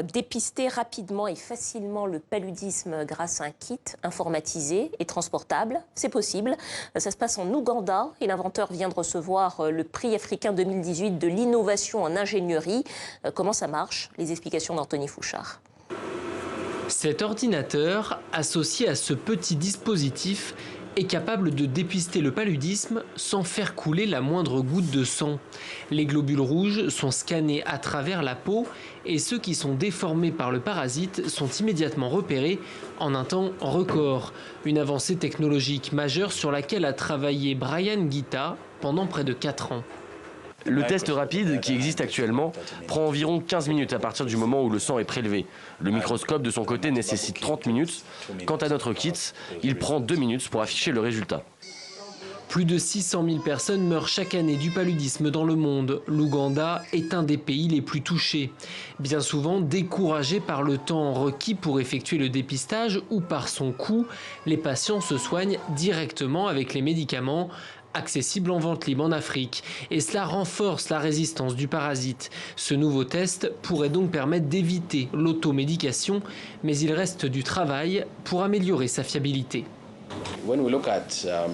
dépister rapidement et facilement le paludisme grâce à un kit informatisé et transportable. C'est possible. Ça se passe en Ouganda et l'inventeur vient de recevoir le prix africain 2018 de l'innovation en ingénierie. Comment ça marche? Les explications d'Anthony Fouchard. Cet ordinateur, associé à ce petit dispositif, est capable de dépister le paludisme sans faire couler la moindre goutte de sang. Les globules rouges sont scannés à travers la peau et ceux qui sont déformés par le parasite sont immédiatement repérés en un temps record. Une avancée technologique majeure sur laquelle a travaillé Brian Guita pendant près de 4 ans. Le test rapide qui existe actuellement prend environ 15 minutes à partir du moment où le sang est prélevé. Le microscope de son côté nécessite 30 minutes. Quant à notre kit, il prend 2 minutes pour afficher le résultat. Plus de 600 000 personnes meurent chaque année du paludisme dans le monde. L'Ouganda est un des pays les plus touchés. Bien souvent découragés par le temps requis pour effectuer le dépistage ou par son coût, les patients se soignent directement avec les médicaments accessible en vente libre en Afrique. Et cela renforce la résistance du parasite. Ce nouveau test pourrait donc permettre d'éviter l'automédication, mais il reste du travail pour améliorer sa fiabilité.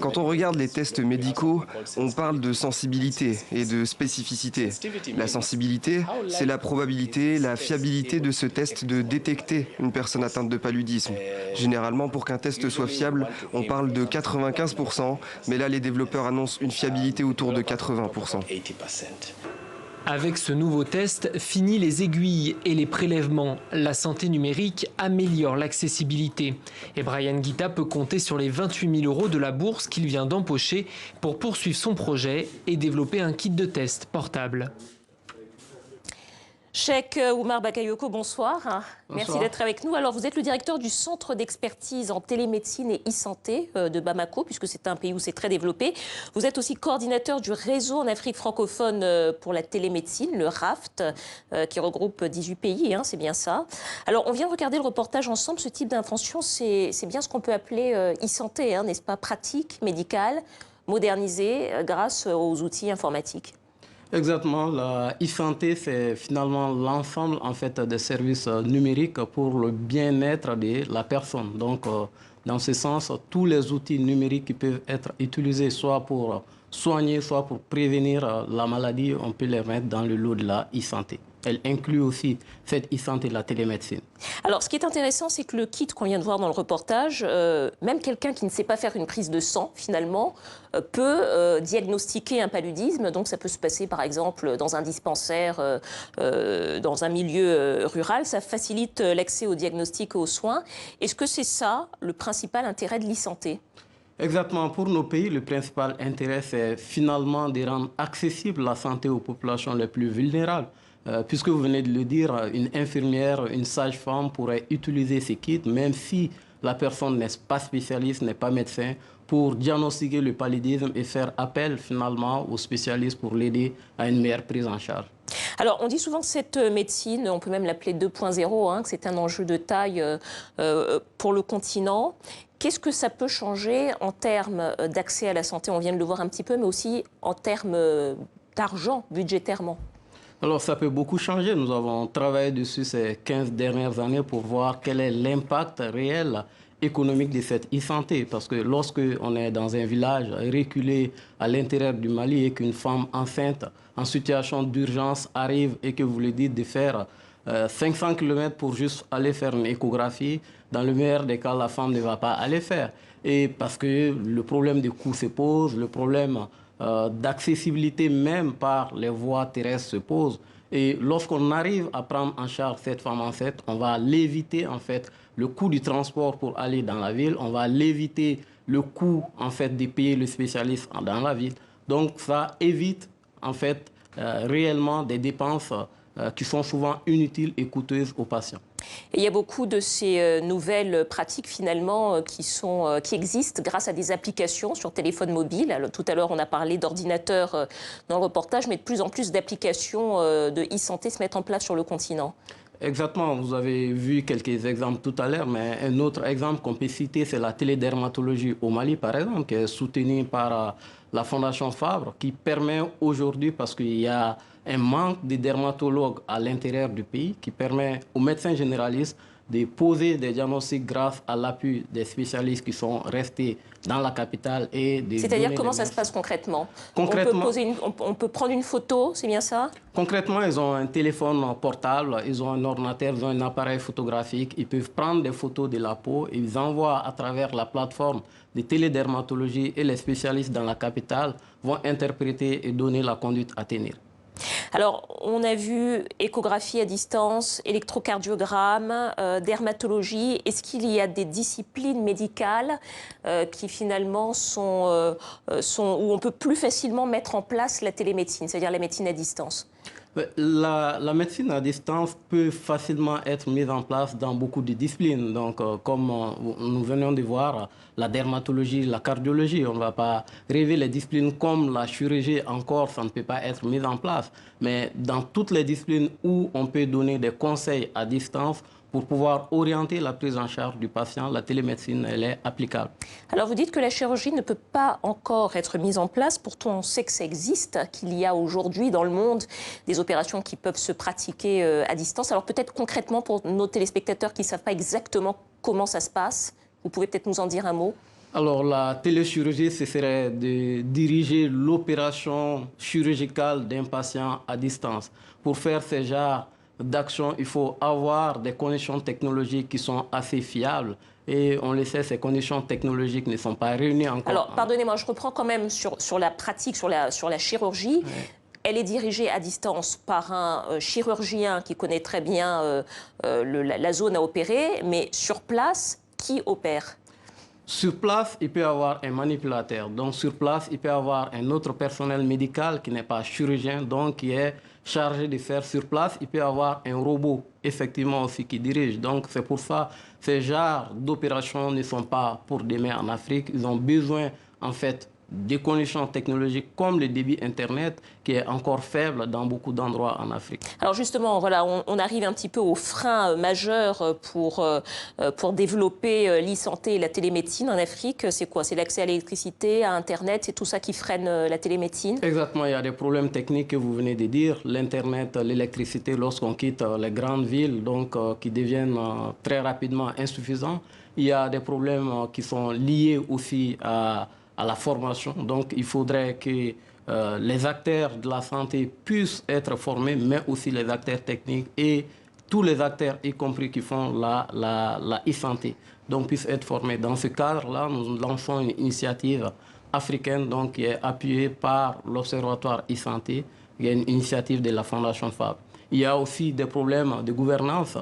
Quand on regarde les tests médicaux, on parle de sensibilité et de spécificité. La sensibilité, c'est la probabilité, la fiabilité de ce test de détecter une personne atteinte de paludisme. Généralement, pour qu'un test soit fiable, on parle de 95%, mais là, les développeurs annoncent une fiabilité autour de 80%. Avec ce nouveau test, fini les aiguilles et les prélèvements. La santé numérique améliore l'accessibilité. Et Brian Guita peut compter sur les 28 000 € de la bourse qu'il vient d'empocher pour poursuivre son projet et développer un kit de test portable. Cheikh Oumar Bakayoko, bonsoir. Bonsoir. Merci d'être avec nous. Alors, vous êtes le directeur du Centre d'expertise en télémédecine et e-santé de Bamako, puisque c'est un pays où c'est très développé. Vous êtes aussi coordinateur du réseau en Afrique francophone pour la télémédecine, le RAFT, qui regroupe 18 pays, hein, c'est bien ça. Alors, on vient de regarder le reportage ensemble. Ce type d'invention, c'est bien ce qu'on peut appeler e-santé, hein, n'est-ce pas? Pratique, médicale, modernisée grâce aux outils informatiques. Exactement, la e-santé, c'est finalement l'ensemble en fait, des services numériques pour le bien-être de la personne. Donc, dans ce sens, tous les outils numériques qui peuvent être utilisés soit pour soigner, soit pour prévenir la maladie, on peut les mettre dans le lot de la e-santé. Elle inclut aussi cette e-santé de la télémédecine. Alors, ce qui est intéressant, c'est que le kit qu'on vient de voir dans le reportage, même quelqu'un qui ne sait pas faire une prise de sang, finalement, peut diagnostiquer un paludisme. Donc, ça peut se passer, par exemple, dans un dispensaire, dans un milieu rural. Ça facilite l'accès au diagnostic et aux soins. Est-ce que c'est ça, le principal intérêt de l'e-santé ? Exactement. Pour nos pays, le principal intérêt, c'est finalement de rendre accessible la santé aux populations les plus vulnérables. Puisque vous venez de le dire, une infirmière, une sage-femme pourrait utiliser ces kits, même si la personne n'est pas spécialiste, n'est pas médecin, pour diagnostiquer le paludisme et faire appel finalement aux spécialistes pour l'aider à une meilleure prise en charge. Alors, on dit souvent que cette médecine, on peut même l'appeler 2.0, hein, que c'est un enjeu de taille pour le continent. Qu'est-ce que ça peut changer en termes d'accès à la santé? On vient de le voir un petit peu, mais aussi en termes d'argent, budgétairement. Alors, ça peut beaucoup changer. Nous avons travaillé dessus ces 15 dernières années pour voir quel est l'impact réel économique de cette e-santé. Parce que lorsque on est dans un village reculé à l'intérieur du Mali et qu'une femme enceinte en situation d'urgence arrive et que vous lui dites de faire 500 km pour juste aller faire une échographie, dans le meilleur des cas, la femme ne va pas aller faire. Et parce que le problème de coût se pose, le problème d'accessibilité même par les voies terrestres se pose. Et lorsqu'on arrive à prendre en charge cette femme enceinte, on va l'éviter en fait le coût du transport pour aller dans la ville, on va l'éviter le coût en fait de payer le spécialiste dans la ville. Donc ça évite en fait réellement des dépenses qui sont souvent inutiles et coûteuses aux patients. Et il y a beaucoup de ces nouvelles pratiques finalement qui existent grâce à des applications sur téléphone mobile. Alors, tout à l'heure, on a parlé d'ordinateurs dans le reportage, mais de plus en plus d'applications de e-santé se mettent en place sur le continent. Exactement, vous avez vu quelques exemples tout à l'heure, mais un autre exemple qu'on peut citer, c'est la télédermatologie au Mali, par exemple, qui est soutenue par la Fondation Fabre, qui permet aujourd'hui, parce qu'il y a un manque de dermatologues à l'intérieur du pays, qui permet aux médecins généralistes de poser des diagnostics grâce à l'appui des spécialistes qui sont restés dans la capitale. C'est-à-dire comment ça se passe concrètement? Concrètement, on peut prendre une photo, c'est bien ça? Concrètement, ils ont un téléphone portable, ils ont un ordinateur, ils ont un appareil photographique. Ils peuvent prendre des photos de la peau et ils envoient à travers la plateforme de télédermatologie et les spécialistes dans la capitale vont interpréter et donner la conduite à tenir. Alors, on a vu échographie à distance, électrocardiogramme, dermatologie. Est-ce qu'il y a des disciplines médicales qui finalement sont où on peut plus facilement mettre en place la télémédecine, c'est-à-dire la médecine à distance? La médecine à distance peut facilement être mise en place dans beaucoup de disciplines. Donc, comme nous venons de voir, la dermatologie, la cardiologie, on ne va pas rêver les disciplines comme la chirurgie encore, ça ne peut pas être mis en place. Mais dans toutes les disciplines où on peut donner des conseils à distance, pour pouvoir orienter la prise en charge du patient, la télémédecine, elle est applicable. Alors vous dites que la chirurgie ne peut pas encore être mise en place, pourtant on sait que ça existe, qu'il y a aujourd'hui dans le monde des opérations qui peuvent se pratiquer à distance. Alors peut-être concrètement pour nos téléspectateurs qui ne savent pas exactement comment ça se passe, vous pouvez peut-être nous en dire un mot? Alors la téléchirurgie, ce serait de diriger l'opération chirurgicale d'un patient à distance. Pour faire ce genre d'action, il faut avoir des conditions technologiques qui sont assez fiables. Et on le sait, ces conditions technologiques ne sont pas réunies encore. Alors, pardonnez-moi, je reprends quand même sur la pratique, sur la chirurgie. Oui. Elle est dirigée à distance par un chirurgien qui connaît très bien la zone à opérer, mais sur place, qui opère? Sur place, il peut y avoir un manipulateur. Donc, sur place, il peut y avoir un autre personnel médical qui n'est pas chirurgien, donc qui est chargé de faire sur place. Il peut y avoir un robot, effectivement, aussi qui dirige. Donc, c'est pour ça que ces genres d'opérations ne sont pas pour demain en Afrique. Ils ont besoin, en fait, des conditions technologiques comme le débit Internet qui est encore faible dans beaucoup d'endroits en Afrique. Alors justement, voilà, on arrive un petit peu au frein majeur pour développer l'e-santé et la télémédecine en Afrique. C'est quoi? C'est l'accès à l'électricité, à Internet, c'est tout ça qui freine la télémédecine? Exactement, il y a des problèmes techniques que vous venez de dire. L'Internet, l'électricité, lorsqu'on quitte les grandes villes, donc qui deviennent très rapidement insuffisants. Il y a des problèmes qui sont liés aussi à la formation. Donc, il faudrait que les acteurs de la santé puissent être formés, mais aussi les acteurs techniques et tous les acteurs, y compris qui font la e-santé, donc puissent être formés. Dans ce cadre-là, nous lançons une initiative africaine donc, qui est appuyée par l'Observatoire e-santé, qui est une initiative de la Fondation Fabre. Il y a aussi des problèmes de gouvernance,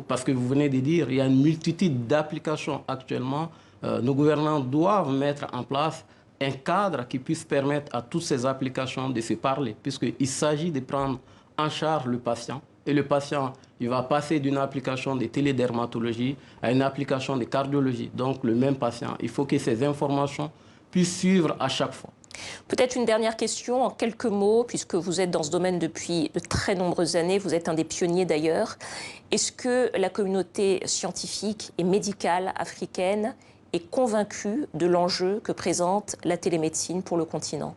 parce que vous venez de dire, il y a une multitude d'applications actuellement. Nos gouvernants doivent mettre en place un cadre qui puisse permettre à toutes ces applications de se parler, puisqu'il s'agit de prendre en charge le patient. Et le patient, il va passer d'une application de télédermatologie à une application de cardiologie. Donc, le même patient, il faut que ces informations puissent suivre à chaque fois. Peut-être une dernière question en quelques mots, puisque vous êtes dans ce domaine depuis de très nombreuses années, vous êtes un des pionniers d'ailleurs. Est-ce que la communauté scientifique et médicale africaine est convaincue de l'enjeu que présente la télémédecine pour le continent?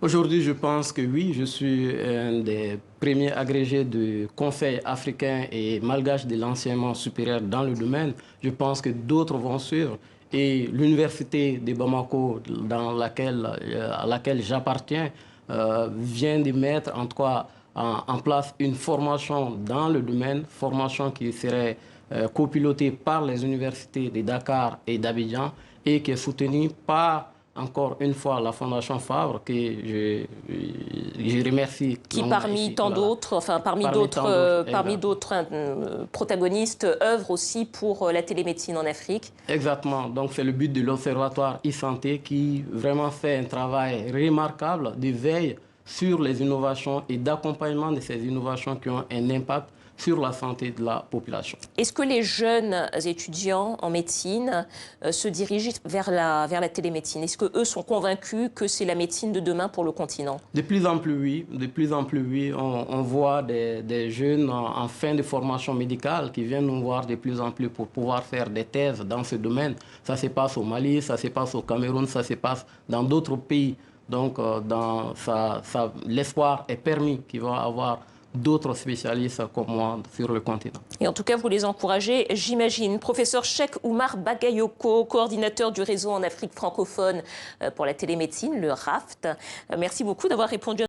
Aujourd'hui, je pense que oui. Je suis un des premiers agrégés du Conseil africain et malgache de l'enseignement supérieur dans le domaine. Je pense que d'autres vont suivre. Et l'université de Bamako, à laquelle j'appartiens, vient de mettre en tout cas en place une formation dans le domaine, formation qui serait copilotée par les universités de Dakar et d'Abidjan et qui est soutenue par, encore une fois, la Fondation Fabre, que je remercie. Qui, parmi tant d'autres, enfin parmi d'autres protagonistes, œuvre aussi pour la télémédecine en Afrique. Exactement. Donc c'est le but de l'Observatoire e-santé qui vraiment fait un travail remarquable de veille sur les innovations et d'accompagnement de ces innovations qui ont un impact sur la santé de la population. Est-ce que les jeunes étudiants en médecine se dirigent vers la télémédecine? Est-ce qu'eux sont convaincus que c'est la médecine de demain pour le continent? De plus en plus, oui. De plus en plus, oui. On voit des jeunes en fin de formation médicale qui viennent nous voir de plus en plus pour pouvoir faire des thèses dans ce domaine. Ça se passe au Mali, ça se passe au Cameroun, ça se passe dans d'autres pays Donc, l'espoir est permis qu'il va y avoir d'autres spécialistes comme moi sur le continent. Et en tout cas, vous les encouragez, j'imagine. Professeur Cheikh Oumar Bagayoko, coordinateur du réseau en Afrique francophone pour la télémédecine, le RAFT. Merci beaucoup d'avoir répondu à